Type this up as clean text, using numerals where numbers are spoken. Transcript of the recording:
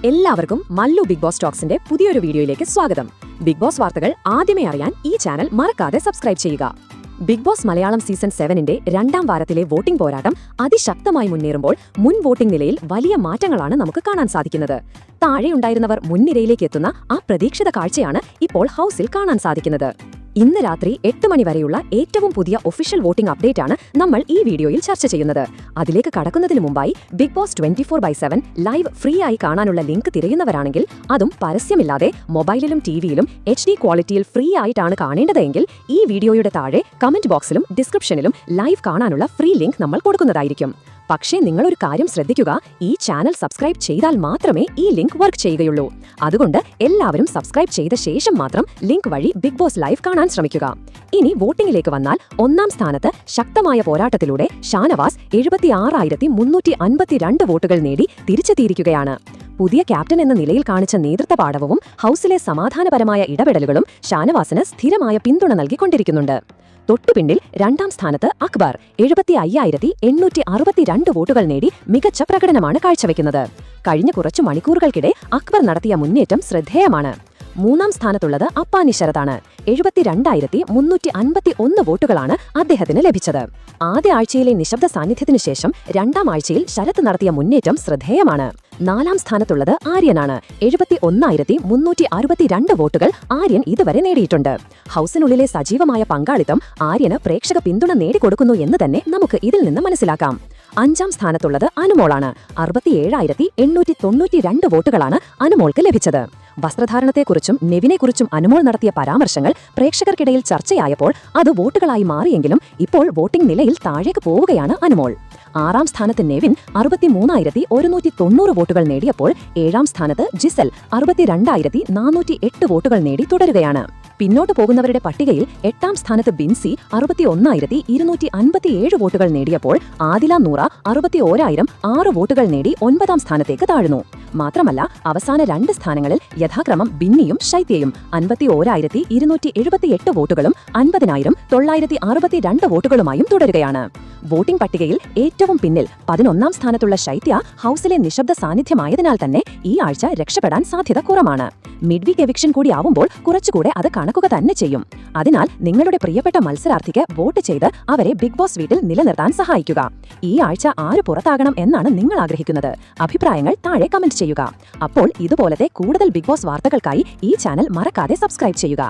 എല്ലാവർക്കും Mallu big boss ടോക്സിന്റെ പുതിയൊരു വീഡിയോയിലേക്ക് സ്വാഗതം. ബിഗ് ബോസ് വാർത്തകൾ ആദ്യമേ അറിയാൻ ഈ ചാനൽ മറക്കാതെ സബ്സ്ക്രൈബ് ചെയ്യുക. ബിഗ് ബോസ് മലയാളം സീസൺ 7ന്റെ രണ്ടാം വാരത്തിലെ വോട്ടിംഗ് പോരാട്ടം അതിശക്തമായി മുന്നേറുമ്പോൾ മുൻ വോട്ടിംഗ് നിലയിൽ വലിയ മാറ്റങ്ങളാണ് നമുക്ക് കാണാൻ സാധിക്കുന്നത്. താഴെയുണ്ടായിരുന്നവർ മുൻനിരയിലേക്ക് എത്തുന്ന ആ പ്രതീക്ഷിത കാഴ്ചയാണ് ഇപ്പോൾ ഹൗസിൽ കാണാൻ സാധിക്കുന്നത്. ഇന്ന് രാത്രി 8 മണി വരെയുള്ള ഏറ്റവും പുതിയ ഒഫീഷ്യൽ വോട്ടിംഗ് അപ്ഡേറ്റ് ആണ് നമ്മൾ ഈ വീഡിയോയിൽ ചർച്ച ചെയ്യുന്നത്. അതിലേക്ക് കടക്കുന്നതിന് മുമ്പായി ബിഗ് ബോസ് 24/7 ലൈവ് ഫ്രീ ആയി കാണാനുള്ള ലിങ്ക് തിരയുന്നവരാണെങ്കിൽ, അതും പരസ്യമില്ലാതെ മൊബൈലിലും ടിവിയിലും HD ക്വാളിറ്റിയിൽ ഫ്രീ ആയിട്ടാണ് കാണേണ്ടതെങ്കിൽ ഈ വീഡിയോയുടെ താഴെ കമന്റ് ബോക്സിലും ഡിസ്ക്രിപ്ഷനിലും ലൈവ് കാണാനുള്ള ഫ്രീ ലിങ്ക് നമ്മൾ കൊടുക്കുന്നതായിരിക്കും. പക്ഷേ നിങ്ങളൊരു കാര്യം ശ്രദ്ധിക്കുക, ഈ ചാനൽ സബ്സ്ക്രൈബ് ചെയ്താൽ മാത്രമേ ഈ ലിങ്ക് വർക്ക് ചെയ്യുകയുള്ളൂ. അതുകൊണ്ട് എല്ലാവരും സബ്സ്ക്രൈബ് ചെയ്ത ശേഷം മാത്രം ലിങ്ക് വഴി ബിഗ് ബോസ് ലൈവ് കാണാൻ ശ്രമിക്കുക. ഇനി വോട്ടിംഗിലേക്ക് വന്നാൽ, ഒന്നാം സ്ഥാനത്ത് ശക്തമായ പോരാട്ടത്തിലൂടെ ഷാനവാസ് 76,352 വോട്ടുകൾ നേടി തിരിച്ചെത്തിയിരിക്കുകയാണ്. പുതിയ ക്യാപ്റ്റൻ എന്ന നിലയിൽ കാണിച്ച നേതൃത്വ പാടവവും ഹൗസിലെ സമാധാനപരമായ ഇടപെടലുകളും ഷാനവാസിന് സ്ഥിരമായ പിന്തുണ നൽകിക്കൊണ്ടിരിക്കുന്നുണ്ട്. തൊട്ടുപിന്നിൽ രണ്ടാം സ്ഥാനത്ത് അക്ബർ 75,862 വോട്ടുകൾ നേടി മികച്ച പ്രകടനമാണ് കാഴ്ചവെക്കുന്നത്. കഴിഞ്ഞ കുറച്ചു മണിക്കൂറുകൾക്കിടെ അക്ബർ നടത്തിയ മുന്നേറ്റം ശ്രദ്ധേയമാണ്. മൂന്നാം സ്ഥാനത്തുള്ളത് അപ്പാനി ശരതാണ്. 72,351 വോട്ടുകളാണ് അദ്ദേഹത്തിന് ലഭിച്ചത്. ആദ്യ ആഴ്ചയിലെ നിശബ്ദ സാന്നിധ്യത്തിനു ശേഷം രണ്ടാം ആഴ്ചയിൽ ശരത് നടത്തിയ മുന്നേറ്റം ശ്രദ്ധേയമാണ്. നാലാം സ്ഥാനത്തുള്ളത് ആര്യനാണ്. 71,362 വോട്ടുകൾ ആര്യൻ ഇതുവരെ നേടിയിട്ടുണ്ട്. ഹൗസിനുള്ളിലെ സജീവമായ പങ്കാളിത്തം ആര്യന് പ്രേക്ഷക പിന്തുണ നേടിക്കൊടുക്കുന്നു എന്ന് തന്നെ നമുക്ക് ഇതിൽ നിന്ന് മനസ്സിലാക്കാം. അഞ്ചാം സ്ഥാനത്തുള്ളത് അനുമോളാണ്. 67,892 വോട്ടുകളാണ് അനുമോൾക്ക് ലഭിച്ചത്. വസ്ത്രധാരണത്തെക്കുറിച്ചും നെവിനെക്കുറിച്ചും അനുമോൾ നടത്തിയ പരാമർശങ്ങൾ പ്രേക്ഷകർക്കിടയിൽ ചർച്ചയായപ്പോൾ അത് വോട്ടുകളായി മാറിയെങ്കിലും ഇപ്പോൾ വോട്ടിംഗ് നിലയിൽ താഴേക്ക് പോവുകയാണ് അനുമോൾ. ആറാം സ്ഥാനത്ത് നെവിൻ 63,190 വോട്ടുകൾ നേടിയപ്പോൾ ഏഴാം സ്ഥാനത്ത് ജിസൽ 62,408 വോട്ടുകൾ നേടി തുടരുകയാണ്. പിന്നോട്ട് പോകുന്നവരുടെ പട്ടികയിൽ എട്ടാം സ്ഥാനത്ത് ബിൻസി 61,257 വോട്ടുകൾ നേടിയപ്പോൾ ആദില നൂറ 61,006 വോട്ടുകൾ നേടി 9ാം സ്ഥാനത്തേക്ക് താഴ്ന്നു. മാത്രമല്ല, അവസാന 2 സ്ഥാനങ്ങളിൽ യഥാക്രമം ബിന്നിയും ശൈത്യയും 51,278 വോട്ടുകളും 50,962 വോട്ടുകളുമായും തുടരുകയാണ്. വോട്ടിംഗ് പട്ടികയിൽ ഏറ്റവും പിന്നിൽ 11ാം സ്ഥാനത്തുള്ള ശൈത്യ ഹൗസിലെ നിശബ്ദ സാന്നിധ്യമായതിനാൽ തന്നെ ഈ ആഴ്ച രക്ഷപ്പെടാൻ സാധ്യത കുറവാണ്. മിഡ് വീക്ക് എവിക്ഷൻ കൂടി ആവുമ്പോൾ കുറച്ചുകൂടെ അത് കണക്കുക തന്നെ ചെയ്യും. അതിനാൽ നിങ്ങളുടെ പ്രിയപ്പെട്ട മത്സരാർത്ഥിക്ക് വോട്ട് ചെയ്ത് അവരെ ബിഗ് ബോസ് വീട്ടിൽ നിലനിർത്താൻ സഹായിക്കുക. ഈ ആഴ്ച ആര് പുറത്താകണം എന്നാണ് നിങ്ങൾ ആഗ്രഹിക്കുന്നത്? അഭിപ്രായങ്ങൾ താഴെ കമന്റ് ചെയ്യുക. അപ്പോൾ ഇതുപോലത്തെ കൂടുതൽ ബിഗ് ബോസ് വാർത്തകൾക്കായി ഈ ചാനൽ മറക്കാതെ സബ്സ്ക്രൈബ് ചെയ്യുക.